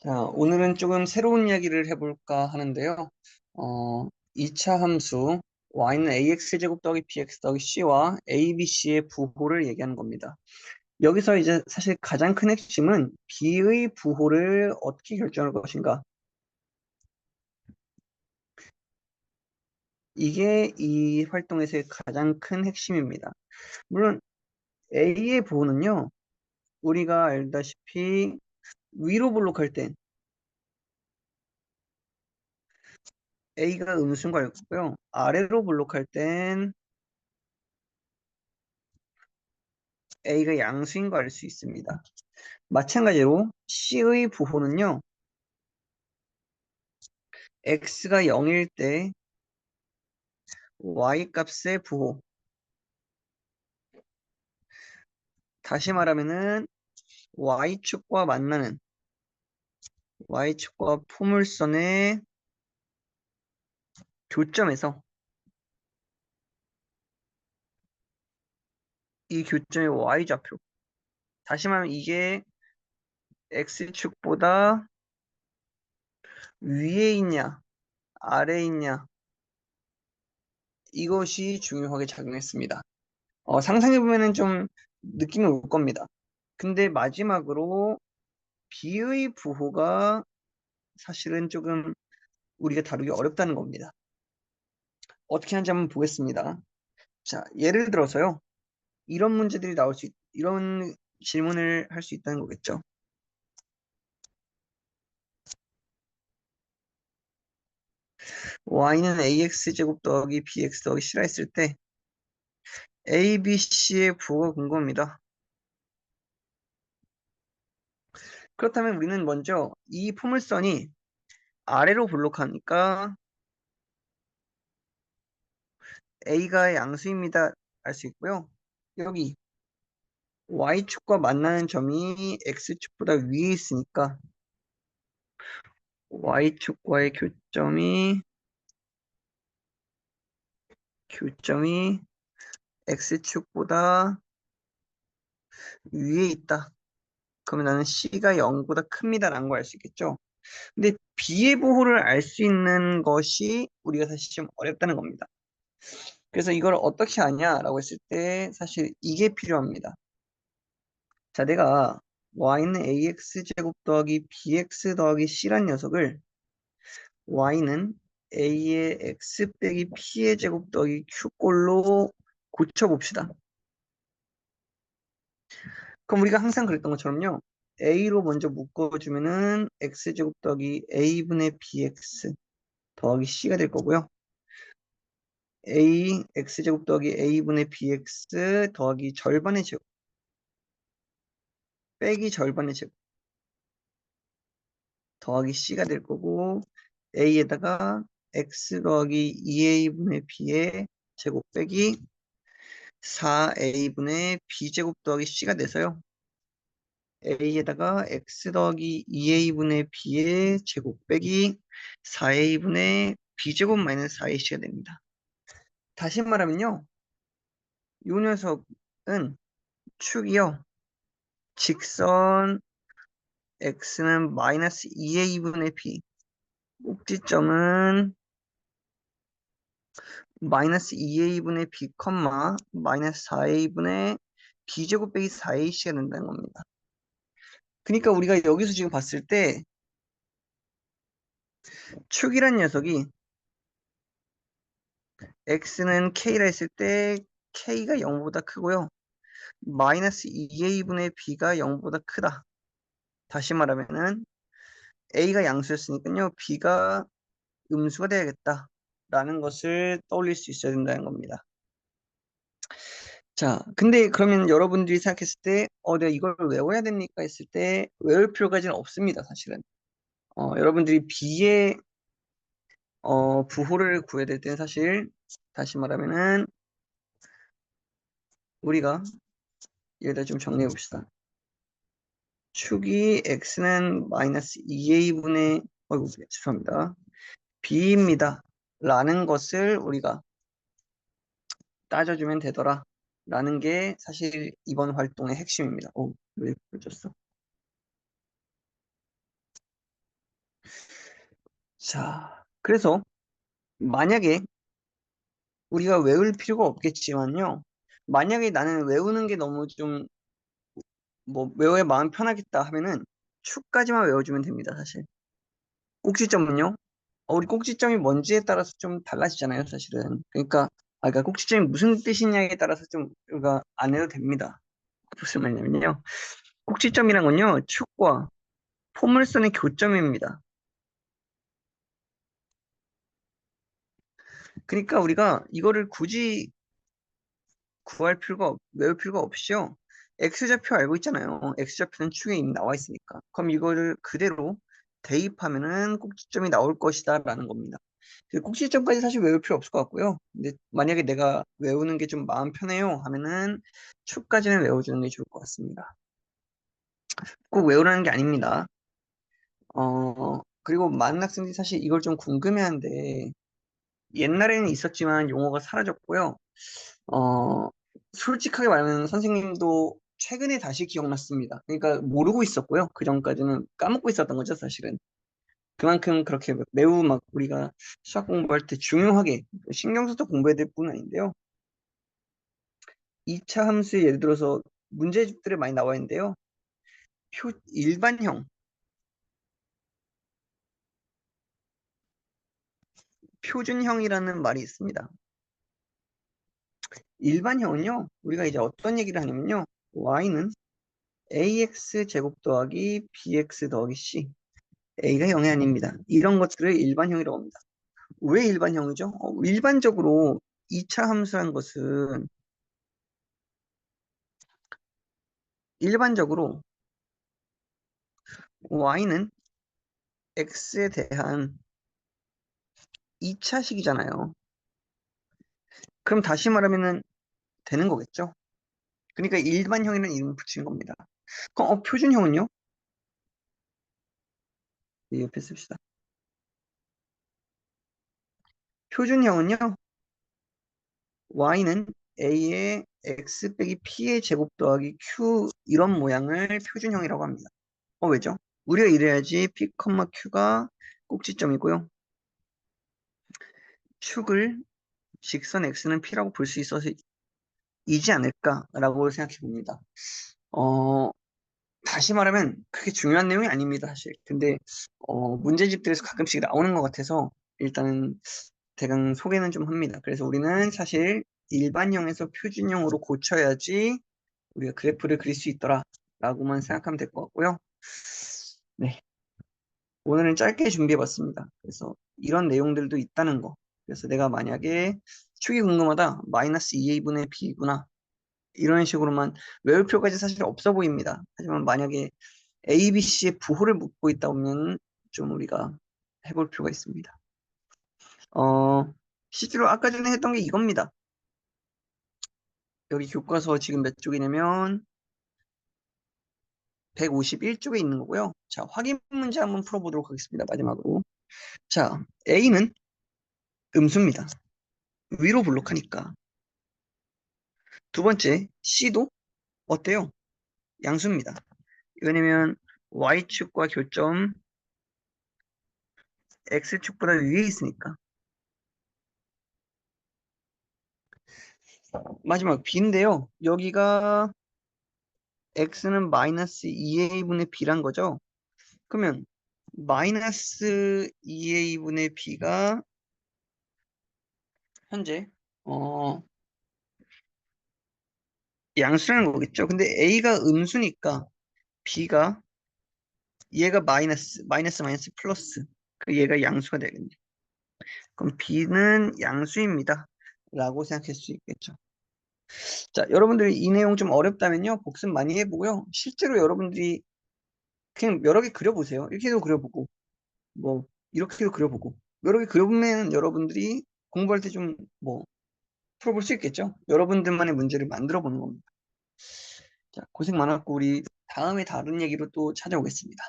자, 오늘은 조금 새로운 이야기를 해볼까 하는데요. 2차 함수 y는 ax제곱 더하기 bx 더하기 c와 abc의 부호를 얘기하는 겁니다. 여기서 이제 사실 가장 큰 핵심은 b의 부호를 어떻게 결정할 것인가. 이게 이 활동에서의 가장 큰 핵심입니다. 물론 a의 부호는요, 우리가 알다시피 위로 볼록할 땐 a가 음수인 거 알고요. 아래로 볼록할 땐 a가 양수인 거 알 수 있습니다. 마찬가지로 C의 부호는요, X가 0일 때 Y 값의 부호. 다시 말하면은 Y축과 만나는 Y축과 포물선의 교점에서 이 교점의 Y좌표. 다시 말하면 이게 X축보다 위에 있냐, 아래에 있냐, 이것이 중요하게 작용했습니다. 상상해보면은 좀 느낌이 올 겁니다. 근데 마지막으로 B의 부호가 사실은 조금 우리가 다루기 어렵다는 겁니다. 어떻게 하는지 한번 보겠습니다. 자, 예를 들어서요. 이런 문제들이 이런 질문을 할 수 있다는 거겠죠. y는 ax제곱 더하기 bx 더하기 c라 했을 때 a, b, c의 부호가 궁금합니다. 그렇다면 우리는 먼저 이 포물선이 아래로 볼록하니까 a가 양수입니다. 알 수 있고요. 여기 y축과 만나는 점이 x축보다 위에 있으니까 y축과의 교점이 x축보다 위에 있다. 그러면 나는 C가 0보다 큽니다. 라는 걸 알 수 있겠죠. 근데 B의 보호를 알 수 있는 것이 우리가 사실 좀 어렵다는 겁니다. 그래서 이걸 어떻게 하냐라고 했을 때 사실 이게 필요합니다. 자, 내가 y는 ax제곱 더하기 bx 더하기 c란 녀석을 y는 a의 x 빼기 p의 제곱 더하기 q꼴로 고쳐봅시다. 그럼 우리가 항상 그랬던 것처럼요. a로 먼저 묶어주면은 x제곱 더하기 a분의 bx 더하기 c가 될 거고요. x제곱 더하기 a분의 bx 더하기 절반의 제곱 빼기 절반의 제곱 더하기 c가 될 거고 a에다가 x 더하기 2a분의 b의 제곱 빼기 4a분의 b제곱 더하기 c가 돼서요. a에다가 x 더하기 2a분의 b의 제곱 빼기 4a분의 b제곱 마이너스 4ac가 됩니다. 다시 말하면요. 이 녀석은 축이요. 직선 x는 마이너스 2a분의 b, 꼭지점은 마이너스 2a분의 b, 마이너스 4a분의 b제곱 빼기 4ac가 된다는 겁니다. 그러니까 우리가 여기서 지금 봤을 때 축이란 녀석이 x는 k라 했을 때 k가 0보다 크고요. 마이너스 2a분의 b가 0보다 크다. 다시 말하면은 a가 양수였으니까요. b가 음수가 돼야겠다. 라는 것을 떠올릴 수 있어야 된다는 겁니다. 자, 근데 그러면 여러분들이 생각했을 때, 내가 이걸 외워야 됩니까? 했을 때, 외울 필요까지는 없습니다, 사실은. 여러분들이 b의, 부호를 구해야 될 때는 사실, 다시 말하면은, 우리가 여기다 좀 정리해 봅시다. 축이 x는 마이너스 2a분의, 죄송합니다. b입니다. 라는 것을 우리가 따져주면 되더라. 라는 게 사실 이번 활동의 핵심입니다. 왜 그러졌어? 자, 그래서 만약에 우리가 외울 필요가 없겠지만요. 만약에 나는 외우는 게 너무 좀 뭐 외워야 마음 편하겠다 하면은 축까지만 외워주면 됩니다, 사실. 꼭지점은요? 우리 꼭지점이 뭔지에 따라서 좀 달라지잖아요, 사실은. 그러니까 꼭지점이 무슨 뜻이냐에 따라서 좀 우리가 안 해도 됩니다. 무슨 말이냐면요. 꼭지점이란 건요, 축과 포물선의 교점입니다. 그러니까 우리가 이거를 굳이 외울 필요가 없이요. X좌표 알고 있잖아요. X좌표는 축에 이미 나와 있으니까. 그럼 이거를 그대로 대입하면은 꼭지점이 나올 것이다 라는 겁니다. 그 꼭지점까지 사실 외울 필요 없을 것 같고요. 근데 만약에 내가 외우는 게 좀 마음 편해요 하면은 축까지는 외워주는 게 좋을 것 같습니다. 꼭 외우라는 게 아닙니다. 그리고 많은 학생들이 사실 이걸 좀 궁금해하는데 옛날에는 있었지만 용어가 사라졌고요. 어, 솔직하게 말하면 선생님도 최근에 다시 기억났습니다. 그러니까 모르고 있었고요. 그 전까지는 까먹고 있었던 거죠, 사실은. 그만큼 그렇게 매우 막 우리가 수학 공부할 때 중요하게 신경 써서 공부해야 될 뿐 아닌데요. 2차 함수에 예를 들어서 문제집들에 많이 나와 있는데요. 일반형, 표준형이라는 말이 있습니다. 일반형은요, 우리가 이제 어떤 얘기를 하냐면요. y는 ax 제곱 더하기 bx 더하기 c. A가 0이 아닙니다. 이런 것들을 일반형이라고 합니다. 왜 일반형이죠? 일반적으로 2차 함수란 것은 일반적으로 y는 x에 대한 2차식이잖아요. 그럼 다시 말하면은 되는 거겠죠? 그러니까 일반형이라는 이름을 붙인 겁니다. 그럼 표준형은요? 이 옆에 씁시다. 표준형은요? y는 a의 x 빼기 p의 제곱 더하기 q 이런 모양을 표준형이라고 합니다. 왜죠? 우리가 이래야지 p, q가 꼭지점이고요. 축을 직선 x는 p라고 볼 수 있어서 이지 않을까라고 생각해 봅니다. 어, 다시 말하면 그게 중요한 내용이 아닙니다, 사실. 근데 문제집들에서 가끔씩 나오는 것 같아서 일단은 대강 소개는 좀 합니다. 그래서 우리는 사실 일반형에서 표준형으로 고쳐야지 우리가 그래프를 그릴 수 있더라라고만 생각하면 될 것 같고요. 네, 오늘은 짧게 준비해 봤습니다. 그래서 이런 내용들도 있다는 거. 그래서 내가 만약에 축이 궁금하다. 마이너스 2a분의 b구나. 이런 식으로만 외울 필요까지 사실 없어 보입니다. 하지만 만약에 A, B, C의 부호를 묻고 있다 보면 좀 우리가 해볼 필요가 있습니다. 실제로 아까 전에 했던 게 이겁니다. 여기 교과서 지금 몇 쪽이냐면 151쪽에 있는 거고요. 자, 확인 문제 한번 풀어보도록 하겠습니다. 마지막으로. 자, A는 음수입니다. 위로 블록하니까. 두 번째, C도 어때요? 양수입니다. 왜냐면 Y축과 교점 X축보다 위에 있으니까. 마지막 B인데요. 여기가 X는 마이너스 2A분의 B란 거죠. 그러면 마이너스 2A분의 B가 현재 어, 양수라는 거겠죠. 근데 A가 음수니까 B가 얘가 마이너스 플러스 얘가 양수가 되겠네. 그럼 B는 양수입니다. 라고 생각할 수 있겠죠. 자, 여러분들이 이 내용 좀 어렵다면요. 복습 많이 해보고요. 실제로 여러분들이 그냥 여러 개 그려보세요. 이렇게도 그려보고, 뭐, 이렇게도 그려보고. 여러 개 그려보면 여러분들이 공부할 때 좀, 뭐, 풀어볼 수 있겠죠? 여러분들만의 문제를 만들어 보는 겁니다. 자, 고생 많았고, 우리 다음에 다른 얘기로 또 찾아오겠습니다.